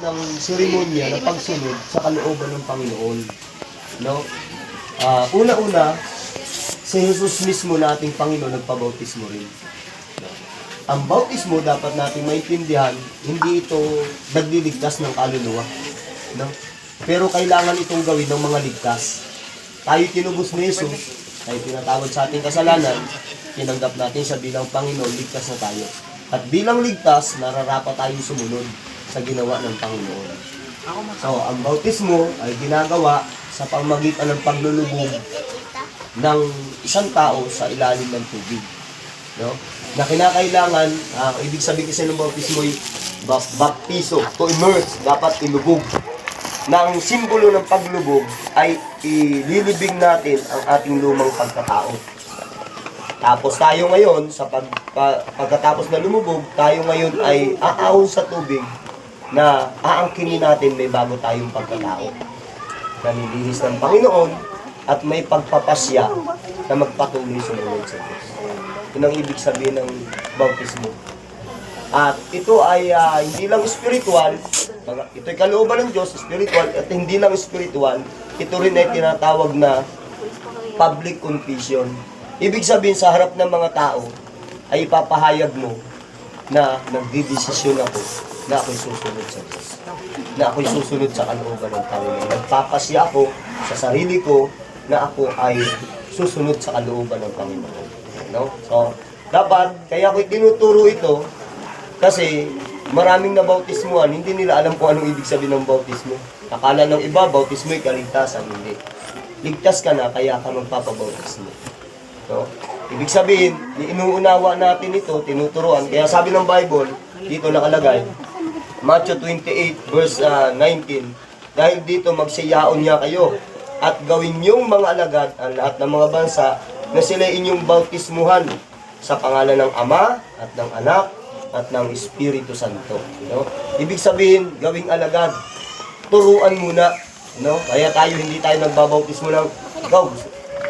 ng seremonya ng pagsunod sa kalooban ng Panginoon. No? Una-una, si Jesus mismo nating Panginoon nagpabautismo rin. No? Ang bautismo dapat nating maintindihan, hindi ito nagliligtas ng kaluluwa. No? Pero kailangan itong gawin ng mga ligtas. Tayo tinubos ni Jesus, tayo tinatawad sa ating kasalanan, tinanggap natin siya bilang Panginoon, ligtas na tayo. At bilang ligtas, nararapat tayong sumunod sa ginawa ng Panginoon. So, ang bautismo ay ginagawa sa pamamagitan ng paglulubog ng isang tao sa ilalim ng tubig. No? Na kinakailangan, ibig sabihin kasi ng bautismo ay baptizo, to immerse, dapat ilubog. Na ang simbolo ng paglubog ay ililibing natin ang ating lumang pagkatao. Tapos tayo ngayon, sa pagkatapos na lumubog, tayo ngayon ay aahon sa tubig na aangkinin natin may bago tayong pagkatao. Na nilihis ng Panginoon at may pagpapasya na magpatuloy sumunod sa Diyos. Yun ang ibig sabihin ng bautismo. At ito ay hindi lang spiritual, ito ay kalooban ng Diyos, spiritual, at hindi lang spiritual, ito rin ay tinatawag na public confession. Ibig sabihin sa harap ng mga tao ay ipapahayag mo na nagdidesisyon ako na ako'y susunod sa Diyos. Na ako'y susunod sa kalooban ng Panginoon. Nagpapasya ako sa sarili ko na ako ay susunod sa kalooban ng Panginoon. No? So, dapat, kaya ako'y tinuturo ito kasi maraming nabautismuhan, hindi nila alam kung anong ibig sabihin ng bautismo. Akala ng iba, bautismo ay kaligtasan. Hindi. Ligtas ka na, kaya ka magpapabautismo. No? Ibig sabihin, inuunawa natin ito, tinuturuan. Kaya sabi ng Bible, dito nakalagay, Matthew 28 verse 19, dahil dito magsiyaon niya kayo at gawin niyong mga alagad ang lahat ng mga bansa na sila inyong bautismuhan sa pangalan ng Ama at ng Anak at ng Espiritu Santo. No? Ibig sabihin, gawing alagad, turuan muna. No? Kaya hindi tayo nagbabautismo ng, ikaw,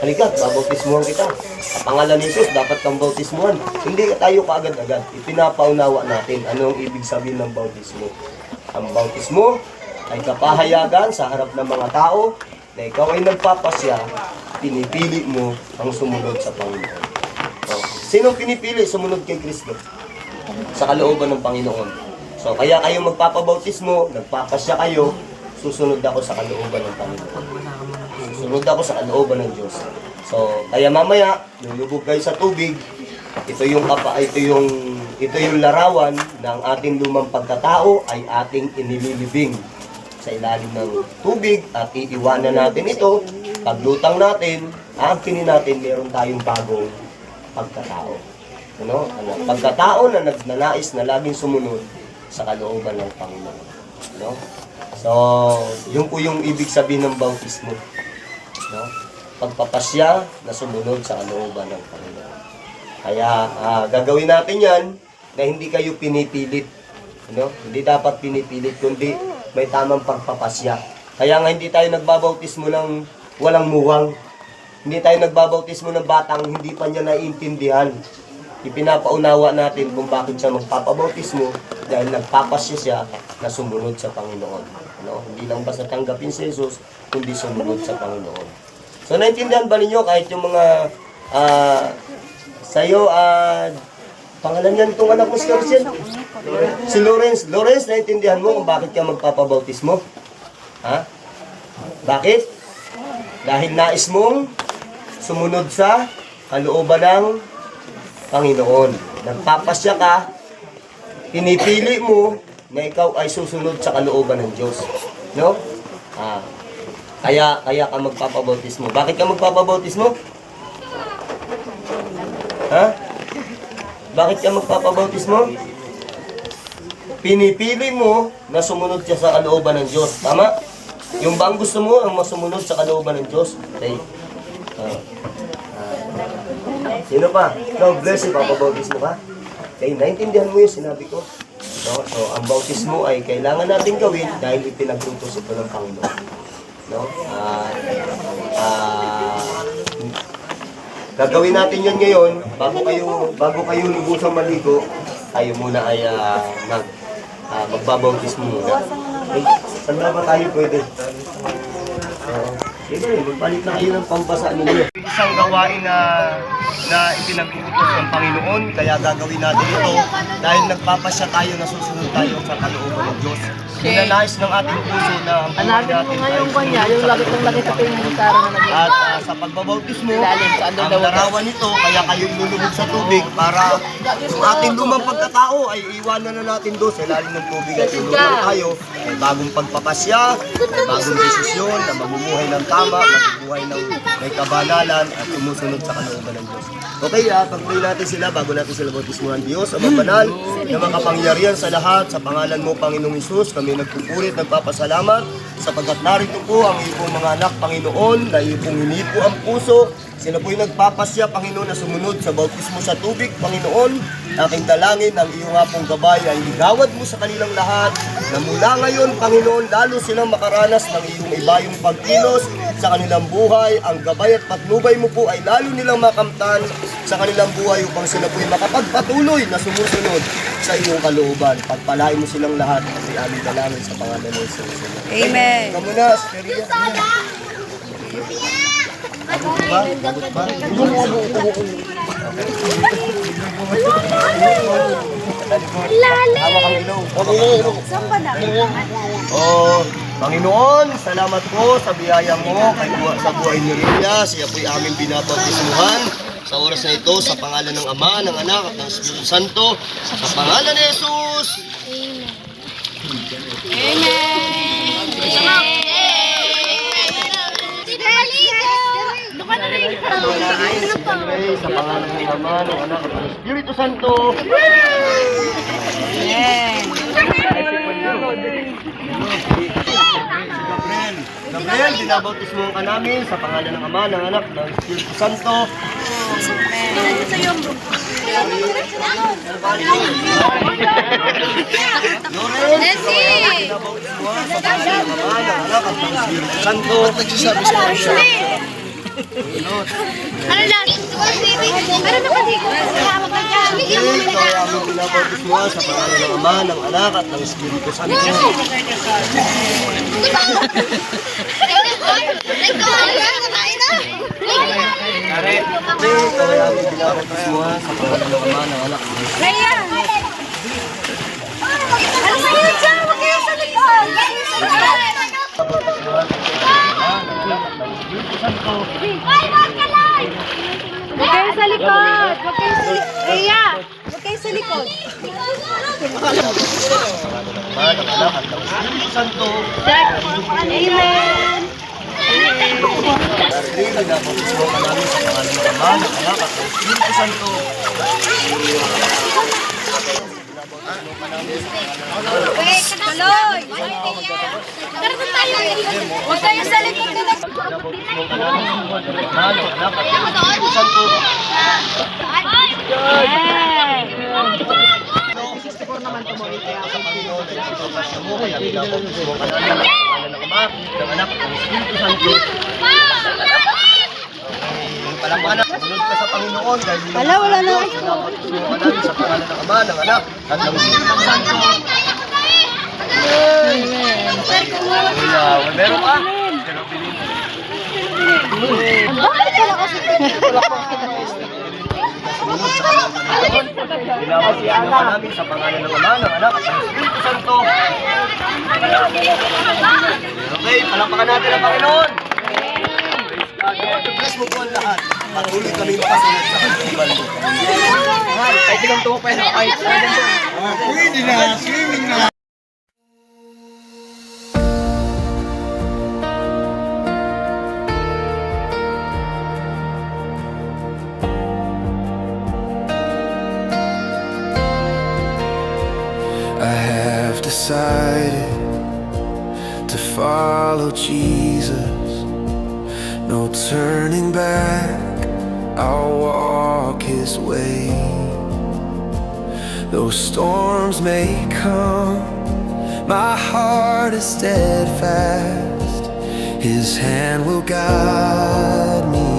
halika, babautismuhan kita. Sa pangalan ni Jesus, dapat kang bautismuhan. Hindi tayo kaagad-agad. Ipinapaunawa natin anong ibig sabihin ng bautismo. Ang bautismo ay kapahayagan sa harap ng mga tao na ikaw ay nagpapasya, pinipili mo ang sumunod sa Panginoon. So, sinong pinipili sumunod kay Kristo? Sa kalooban ng Panginoon. So, kaya kayo magpapabautismo, nagpapasya kayo, susunod ako sa kalooban ng Panginoon. Susunod ako sa kalooban ng Diyos. So, kaya mamaya, lulubog kayo sa tubig, ito yung larawan ng ating lumang pagkatao ay ating inililibing sa ilalim ng tubig at iiwanan natin ito. Paglutang natin, aangkinin natin, meron tayong bagong pagkatao. Ano? Pagkatao na nagnanais na laging sumunod sa kalooban ng Panginoon. No? So, yun po yung ibig sabihin ng bautismo. No? Pagpapasya na sumunod sa kalooban ng Panginoon. Kaya gagawin natin yan na hindi kayo pinipilit. No? Hindi dapat pinipilit, kundi may tamang pagpapasya. Kaya nga hindi tayo nagbabautismo ng walang muwang. Hindi tayo nagbabautismo ng batang hindi pa niya naiintindihan. Ipinapaunawa natin kung bakit siya magpapabautismo dahil nagpapasya siya na sumunod sa Panginoon. No? Hindi lang basta tanggapin si Jesus, kundi sumunod sa Panginoon. So, naintindihan ba ninyo kahit yung mga sa'yo, pangalan yan itong anak mo si Carcel? Si Lawrence. Lawrence, naintindihan mo kung bakit ka magpapabautismo? Ha? Bakit? Dahil nais mong sumunod sa kalooban ng Panginoon. Nagpapasya ka, pinipili mo na ikaw ay susunod sa kalooban ng Diyos. No? Kaya ka magpapabautismo. Bakit ka magpapabautismo? Ha? Bakit ka magpapabautismo? Pinipili mo na sumunod ka sa kalooban ng Diyos. Tama? Yung bang gusto mo ang masumunod sa kalooban ng Diyos? Okay. Sino pa? God bless you, papabautismo ka? Okay, naintindihan mo yung sinabi ko. No? So, ang bautismo ay kailangan natin gawin dahil ipinagtutos ito ng Panginoon. No? Gagawin natin yan ngayon, bago kayo lubusang maligo, tayo muna ay magbabautismo muna. Saan na ba tayo pwede? Sige, magpalit na kayo ng pambasa ninyo. Isang gawain na ipinag-uutos ng Panginoon, kaya gagawin natin ito dahil nagpapasya tayo na susunod tayo sa kalooban ng Diyos. Ninanais ng ating puso na ang buhay Hanapin mo natin nga ay yung kanya, yung lagi kong lagi sa pinagkara na naging. at sa pagbabautismo, Lalim, sa ang underdaw. larawan nito, kaya kayo lulubog sa tubig para yung ating lumang pagkatao ay iwanan na natin doon sa ilalim ng tubig at lulubog tayo. May bagong pagpapasya, may bagong desisyon na mamumuhay ng tama, mabubuhay ng may kabanalan at sumusunod sa kalooban ng Diyos. Okay, pag-pray natin sila bago natin sila bautismuhan. Diyos, Amang Banal, na makapangyarihan sa lahat, sa pangalan mo, Panginoong Hesus, kami nagpupulit, nagpapasalamat, sapagkat narito po ang iyong mga anak, Panginoon, na iyong hinihit po ang puso. Sila po'y nagpapasya, Panginoon, na sumunod sa bautismo sa tubig, Panginoon. Aking dalangin ang iyong nga pong gabay ay ligawad mo sa kanilang lahat, na mula ngayon, Panginoon, lalo silang makaranas ng iyong ibayong pagkilos sa kanilang buhay. Ang gabay at patnubay mo po ay lalo nilang makamtan sa kanilang buhay upang sila po'y makapagpatuloy na sumusunod sa iyong kalooban. Pagpalain mo silang lahat at aming dalangin sa pangalan ng Jesus. Amen. Ikaw muna, Speria. Abot ba? Abot ba? Hawak ang ilaw. Oh, Panginoon, salamat po sa biyaya mo sa buhay ni Lilia. Siya po'y aming binabautismuhan sa oras na ito sa pangalan ng Ama, ng Anak at ng Espiritu Santo. Sa pangalan ni Jesus. Sa pangalan ng Ama, ng Anak at ng Espiritu Santo. Gabriel, binabautismo ka namin sa pangalan ng Ama, ng Anak, ng Espiritu Santo. Lawrence, binabautismo sa pangalan ng Ama, ng Anak, at ng Espiritu Santo. Ano lang? Ano na kasi? Ito ay aming binabautismo sa pangalan ng Ama, ng Anak, at ng Espiritu Santo. Ito ay aming binabautismo sa pangalan ng Ama, ng Anak, at ng Espiritu Ano sa'yo dyan? Huwag kayo sa likod! Santo. Ay, wag ka lang! Huwag kayo sa likod! Huwag kayo sa likod! Rhea! Huwag kayo sa likod! Ama, ng Anak, at ng Espiritu Santo. Amen! Binabautismo ka namin sa pangalan ng Ama, ng Anak, at ng Espiritu Santo. Kaloy! Tara na tayo! Huwag kayo sa likod na Binabautismo ka namin sa pangalan ng Ama, ng Anak, at ng Espiritu Santo. Sa Panginoon, sa pagpapasya mo, kaya binabautismo ka namin sa pangalan ng Ama, ng Anak, at ng Espiritu Santo. Palakpakan, sunod ka sa Panginoon dahil wala na. Binabautismo ka namin sa pangalan ng Ama, ng Anak, at ng Espiritu Santo. Meron ka? Binabautismo ka namin sa pangalan ng Ama, ng Anak, at ng Espiritu Santo. Okay, palakpakan natin ang Panginoon. Bless mo po ang lahat. Patuloy kami makasunod sa kanyang bando. Ay, bilang tuwa pa yun. Ay, pwede na. Swimming na. I have decided to follow Jesus. No turning back, I'll walk his way. Though storms may come, my heart is steadfast. His hand will guide me